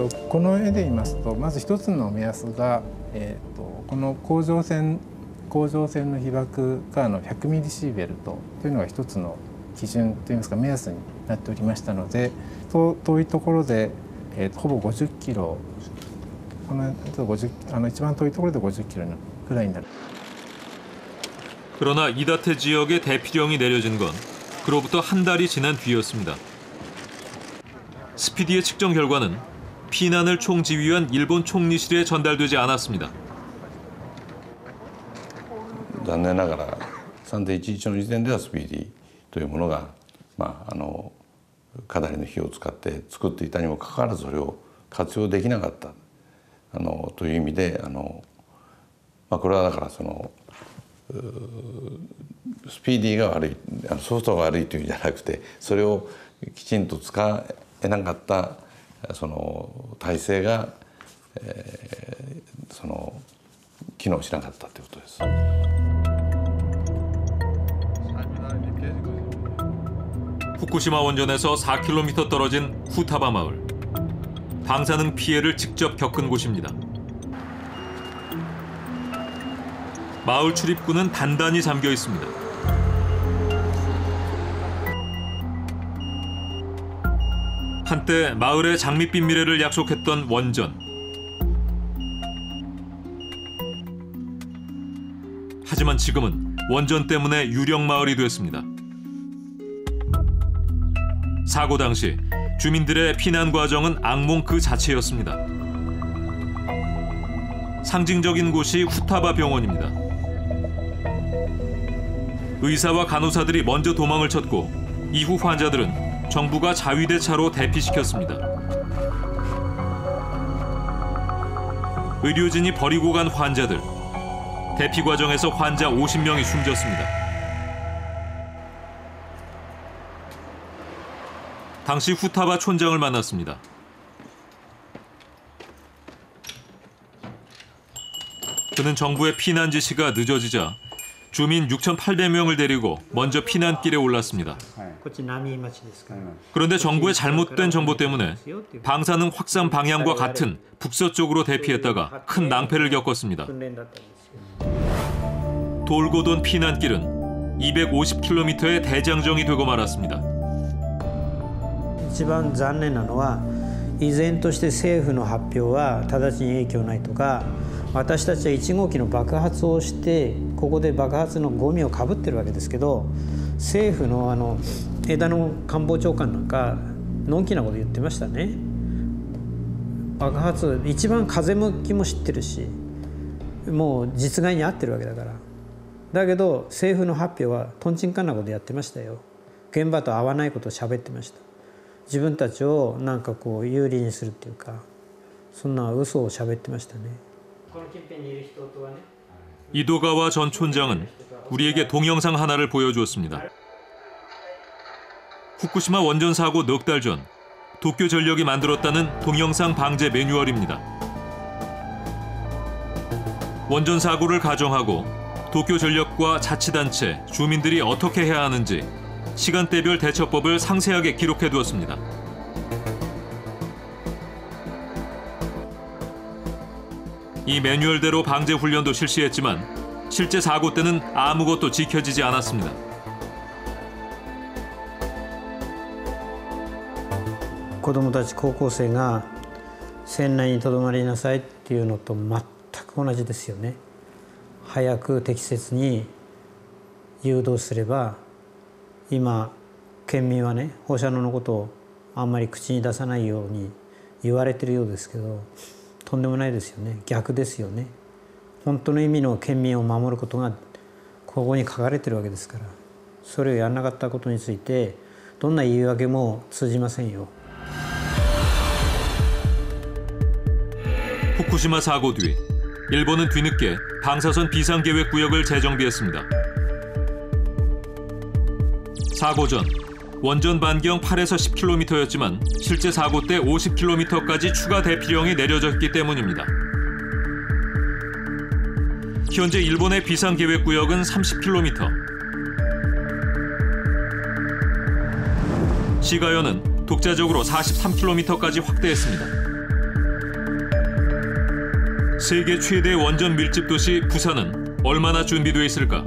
この絵で言いますと、まず一つの目安が、この甲状腺の被曝からの100ミリシーベルトというのが一つの基準といいますか目安になっておりましたので、遠いところで、ほぼ50キロ、一番遠いところで50キロぐらいになる。 그러나 이다테 지역에 대피령이 내려진 건 그로부터 한 달이 지난 뒤였습니다. 스피디의 측정 결과는 피난을 총지휘한 일본 총리실에 전달되지 않았습니다. 残念ながら3.11の時点ではスピーディーというものが、かなりの費用を使って作っていたにもかかわらずそれを活用できなかったという意味でこれはだからそのスピーディーが悪いソフトが悪いというんじゃなくてそれをきちんと使えなかったその体制が、その機能しなかったということです。 후쿠시마 원전에서 4km 떨어진 후타바 마을. 방사능 피해를 직접 겪은 곳입니다. 마을 출입구는 단단히 잠겨 있습니다. 한때 마을의 장밋빛 미래를 약속했던 원전. 하지만 지금은 원전 때문에 유령 마을이 됐습니다. 사고 당시 주민들의 피난 과정은 악몽 그 자체였습니다. 상징적인 곳이 후타바 병원입니다. 의사와 간호사들이 먼저 도망을 쳤고 이후 환자들은 정부가 자위대차로 대피시켰습니다. 의료진이 버리고 간 환자들. 대피 과정에서 환자 50명이 숨졌습니다. 당시 후타바 촌장을 만났습니다. 그는 정부의 피난 지시가 늦어지자 주민 6,800명을 데리고 먼저 피난길에 올랐습니다. 그런데 정부의 잘못된 정보 때문에 방사능 확산 방향과 같은 북서쪽으로 대피했다가 큰 낭패를 겪었습니다. 돌고 돈 피난길은 250km의 대장정이 되고 말았습니다. 一番残念なのは依然として政府の発表は直ちに影響ないとか私たちは1号機の爆発をしてここで爆発のゴミをかぶってるわけですけど政府の枝野官房長官なんかのんきなこと言ってましたね。爆発一番風向きも知ってるしもう実害に合ってるわけだからだけど政府の発表はとんちんかんなことやってましたよ。現場と合わないことを喋ってました。 自分たちをなんかこう有利にするっていうかそんな嘘を喋ってましたね。 이도가와 전 촌장은 우리에게 동영상 하나를 보여주었습니다. 후쿠시마 원전 사고 넉 달 전 도쿄전력이 만들었다는 동영상 방제 매뉴얼입니다. 원전 사고를 가정하고 도쿄전력과 자치단체, 주민들이 어떻게 해야 하는지 시간대별 대처법을 상세하게 기록해두었습니다. 이 매뉴얼대로 방제 훈련도 실시했지만 실제 사고 때는 아무것도 지켜지지 않았습니다. 아이들, 高校生が船内にとどまりなさいっていうのと全く同じですよね。早く適切に誘導すれば 今県民はね放射能のことをあんまり口に出さないように言われてるようですけどとんでもないですよね。逆ですよね。本当の意味の県民を守ることがここに書かれてるわけですからそれをやらなかったことについてどんな言い訳も通じませんよ。 후쿠시마 사고 뒤 일본은 뒤늦게 방사선 비상계획구역을 재정비했습니다. 사고 전 원전 반경 8에서 10km였지만 실제 사고 때 50km까지 추가 대피령이 내려졌기 때문입니다. 현재 일본의 비상계획구역은 30km. 시가현은 독자적으로 43km까지 확대했습니다. 세계 최대 원전 밀집 도시 부산은 얼마나 준비돼 있을까?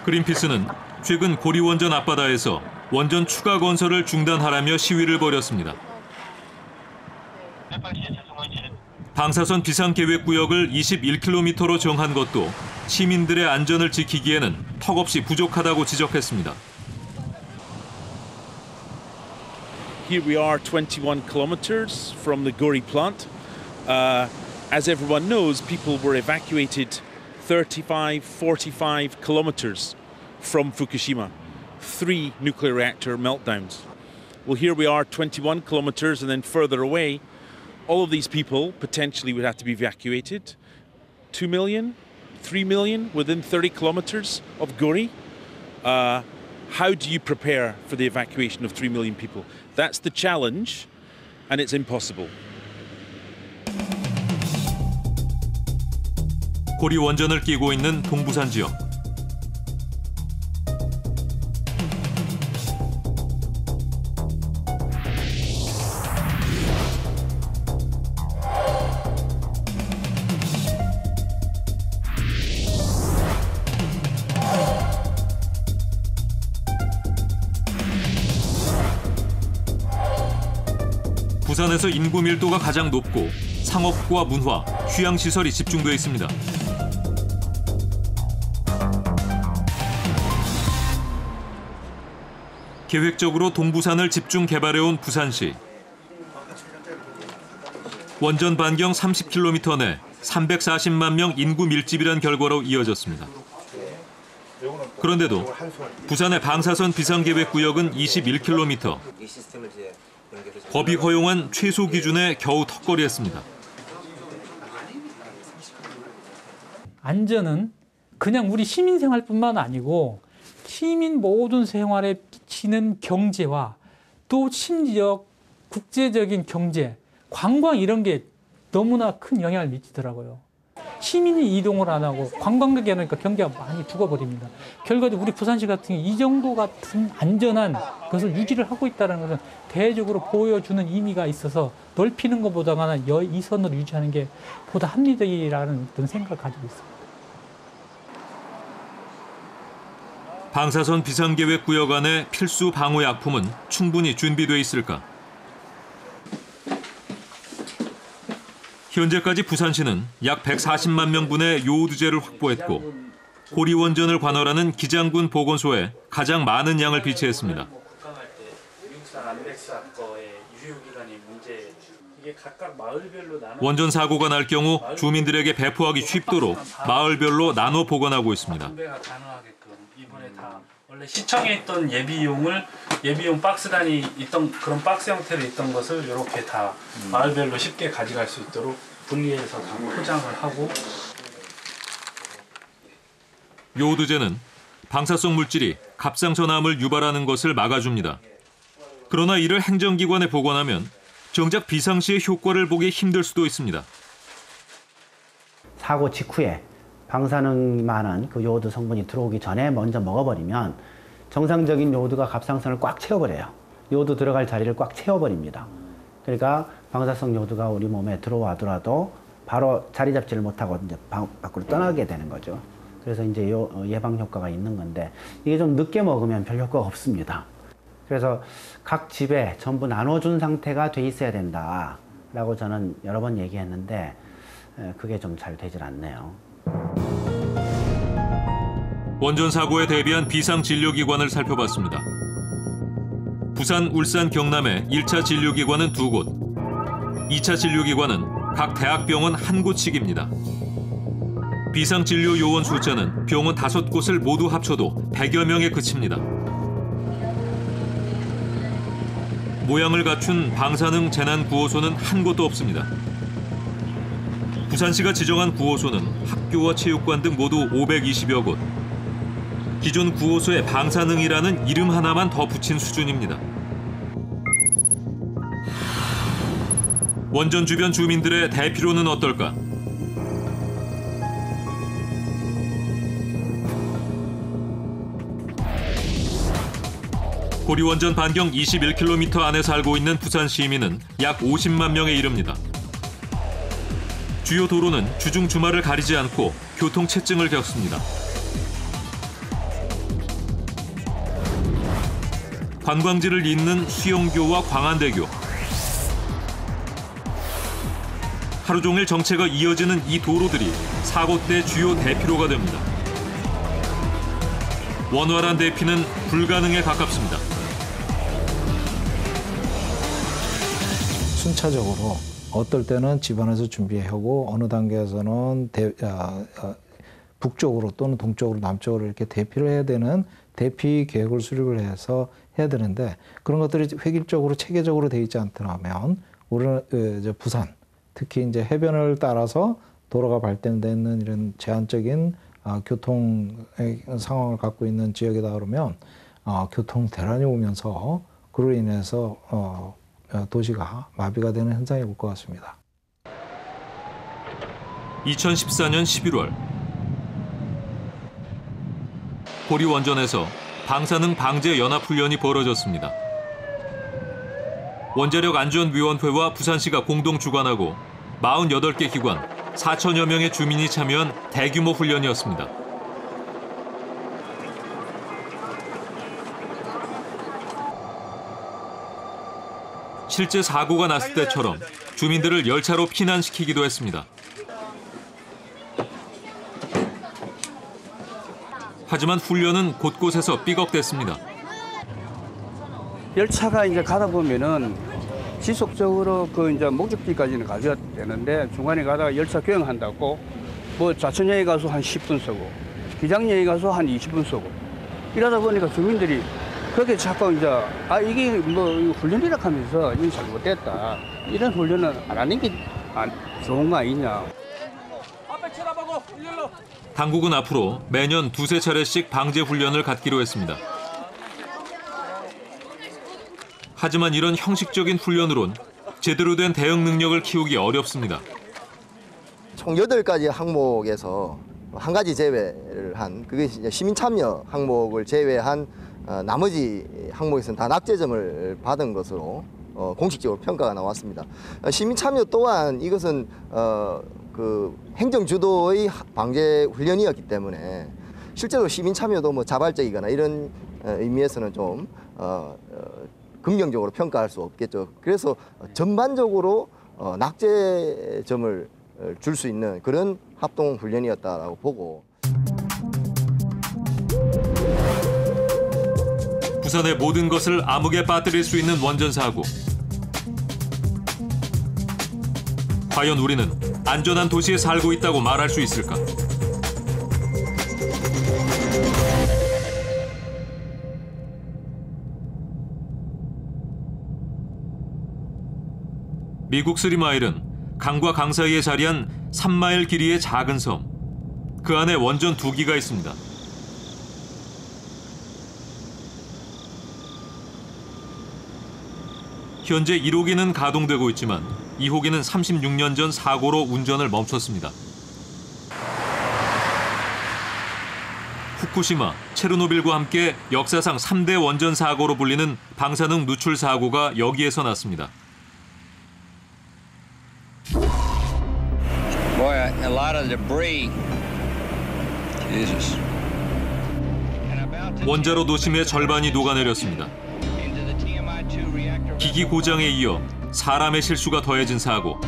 그린피스는 최근 고리 원전 앞바다에서 원전 추가 건설을 중단하라며 시위를 벌였습니다. 방사선 비상계획구역을 21km로 정한 것도 시민들의 안전을 지키기에는 턱없이 부족하다고 지적했습니다. Here we are 21 kilometers from the Gori plant. As everyone knows, people were evacuated 35, 45 kilometers from Fukushima. 3 nuclear reactor meltdowns. Well, here we are 21 kilometers and then further away, all of these people potentially would have to be evacuated. 2 million, 3 million within 30 kilometers of Gori. How do you prepare for the evacuation of 3 million people? That's the challenge, and it's impossible. 고리 원전을 끼고 있는 동부산 지역. 부산에서 인구 밀도가 가장 높고 상업과 문화, 휴양시설이 집중돼 있습니다. 계획적으로 동부산을 집중 개발해온 부산시. 원전 반경 30km 내 340만 명 인구 밀집이란 결과로 이어졌습니다. 그런데도 부산의 방사선 비상계획구역은 21km. 법이 허용한 최소 기준에 겨우 턱걸이했습니다. 안전은 그냥 우리 시민 생활뿐만 아니고 시민 모든 생활에 끼치는 경제와 또 심지어 국제적인 경제, 관광 이런 게 너무나 큰 영향을 미치더라고요. 시민이 이동을 안 하고 관광객이 안 오니까 경기가 많이 죽어버립니다. 결과적으로 우리 부산시 같은 경우 이 정도 같은 안전한 것을 유지를 하고 있다는 것은 대외적으로 보여주는 의미가 있어서 넓히는 것보다는 이 선으로 유지하는 게 보다 합리적이라는 그런 생각을 가지고 있습니다. 방사선 비상계획구역 안에 필수 방호약품은 충분히 준비돼 있을까? 현재까지 부산시는 약 140만 명분의 요오드제를 확보했고 고리 원전을 관할하는 기장군 보건소에 가장 많은 양을 비치했습니다. 원전 사고가 날 경우 주민들에게 배포하기 쉽도록 마을별로 나눠 보관하고 있습니다. 원래 시청에 있던 예비용 박스단이 있던 그런 박스 형태로 있던 것을 이렇게 다 마을별로 쉽게 가져갈 수 있도록 분리해서 다 포장을 하고. 요오드제는 방사성 물질이 갑상선암을 유발하는 것을 막아줍니다. 그러나 이를 행정기관에 보관하면 정작 비상시의 효과를 보기 힘들 수도 있습니다. 사고 직후에 방사능이 많은 그 요오드 성분이 들어오기 전에 먼저 먹어버리면 정상적인 요오드가 갑상선을 꽉 채워버려요. 요오드 들어갈 자리를 꽉 채워버립니다. 그러니까 방사성 요오드가 우리 몸에 들어와더라도 바로 자리 잡지를 못하고 이제 밖으로 떠나게 되는 거죠. 그래서 이제 예방 효과가 있는 건데 이게 좀 늦게 먹으면 별 효과가 없습니다. 그래서 각 집에 전부 나눠준 상태가 돼 있어야 된다라고 저는 여러 번 얘기했는데 그게 좀 잘 되질 않네요. 원전 사고에 대비한 비상진료기관을 살펴봤습니다. 부산, 울산, 경남의 1차 진료기관은 2곳, 2차 진료기관은 각 대학병원 1곳씩입니다. 비상진료 요원 숫자는 병원 5곳을 모두 합쳐도 100여 명에 그칩니다. 모양을 갖춘 방사능 재난구호소는 한 곳도 없습니다. 부산시가 지정한 구호소는 학교와 체육관 등 모두 520여 곳. 기존 구호소에 방사능이라는 이름 하나만 더 붙인 수준입니다. 원전 주변 주민들의 대피로는 어떨까? 고리 원전 반경 21km 안에 살고 있는 부산 시민은 약 50만 명에 이릅니다. 주요 도로는 주중 주말을 가리지 않고 교통체증을 겪습니다. 관광지를 잇는 수영교와 광안대교. 하루 종일 정체가 이어지는 이 도로들이 사고대 주요 대피로가 됩니다. 원활한 대피는 불가능에 가깝습니다. 순차적으로 어떨 때는 집안에서 준비하고 어느 단계에서는 북쪽으로 또는 동쪽으로 남쪽으로 이렇게 대피를 해야 되는 대피 계획을 수립을 해서 해야 되는데 그런 것들이 획일적으로 체계적으로 되어 있지 않더라면 우리는 부산 특히 이제 해변을 따라서 도로가 발달되는 이런 제한적인 교통 상황을 갖고 있는 지역이다 그러면 교통 대란이 오면서 그로 인해서 도시가 마비가 되는 현상이 올 것 같습니다. 2014년 11월 고리 원전에서 방사능 방제 연합훈련이 벌어졌습니다. 원자력안전위원회와 부산시가 공동 주관하고 48개 기관, 4천여 명의 주민이 참여한 대규모 훈련이었습니다. 실제 사고가 났을 때처럼 주민들을 열차로 피난시키기도 했습니다. 하지만 훈련은 곳곳에서 삐걱댔습니다. 열차가 이제 가다 보면은 지속적으로 그 이제 목적지까지는 가져야 되는데 중간에 가다가 열차 교행한다고 뭐 좌천역에 가서 한 10분 서고 기장역에 가서 한 20분 서고 이러다 보니까 주민들이 그렇게 자꾸 이제 이게 뭐 훈련이라 하면서 이게 잘못됐다 이런 훈련은 안 하는 게 좋은 거 아니냐. 당국은 앞으로 매년 2~3차례씩 방제 훈련을 갖기로 했습니다. 하지만 이런 형식적인 훈련으론 제대로 된 대응 능력을 키우기 어렵습니다. 총 8가지 항목에서 한 가지 제외를 한 그게 시민 참여 항목을 제외한 나머지 항목에서는 다 낙제점을 받은 것으로 공식적으로 평가가 나왔습니다. 시민 참여 또한 이것은 그 행정 주도의 방제 훈련이었기 때문에 실제로 시민 참여도 뭐 자발적이거나 이런 의미에서는 좀 긍정적으로 평가할 수 없겠죠. 그래서 전반적으로 낙제점을 줄 수 있는 그런 합동 훈련이었다라고 보고. 부산의 모든 것을 암흑에 빠뜨릴 수 있는 원전 사고. 과연 우리는 안전한 도시에 살고 있다고 말할 수 있을까? 미국 3마일은 강과 강 사이에 자리한 3마일 길이의 작은 섬. 그 안에 원전 2기가 있습니다. 현재 1호기는 가동되고 있지만 2호기는 36년 전 사고로 운전을 멈췄습니다. 후쿠시마, 체르노빌과 함께 역사상 3대 원전 사고로 불리는 방사능 누출 사고가 여기에서 났습니다. Boy, a lot of debris. Jesus. 원자로 노심의 절반이 녹아내렸습니다. 기기 고장에 이어 사람의 실수가 더해진 사고.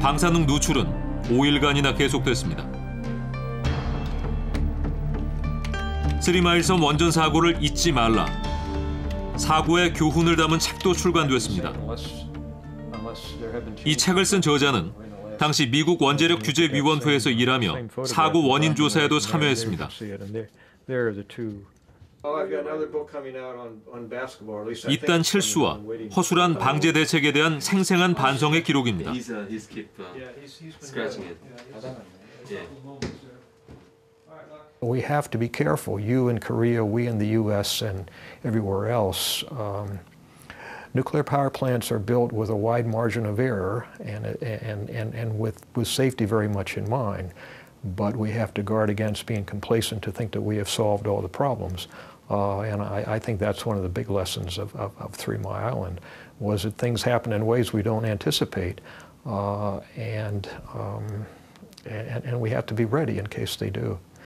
방사능 누출은 5일간이나 계속됐습니다. 3마일 섬 원전 사고를 잊지 말라. 사고의 교훈을 담은 책도 출간됐습니다. 이 책을 쓴 저자는 당시 미국 원자력 규제위원회에서 일하며 사고 원인 조사에도 참여했습니다. 이딴 실수와 허술한 방제 대책에 대한 생생한 반성의 기록입니다. We have to be careful. You in Korea, we in the U.S. and everywhere else. Nuclear power plants are built with a wide margin of error and with safety very much in mind. But we have to guard against being complacent to think that we have solved all the problems. And I think that's one of the big lessons of 3 Mile Island, was that things happen in ways we don't anticipate, and we have to be ready in case they do.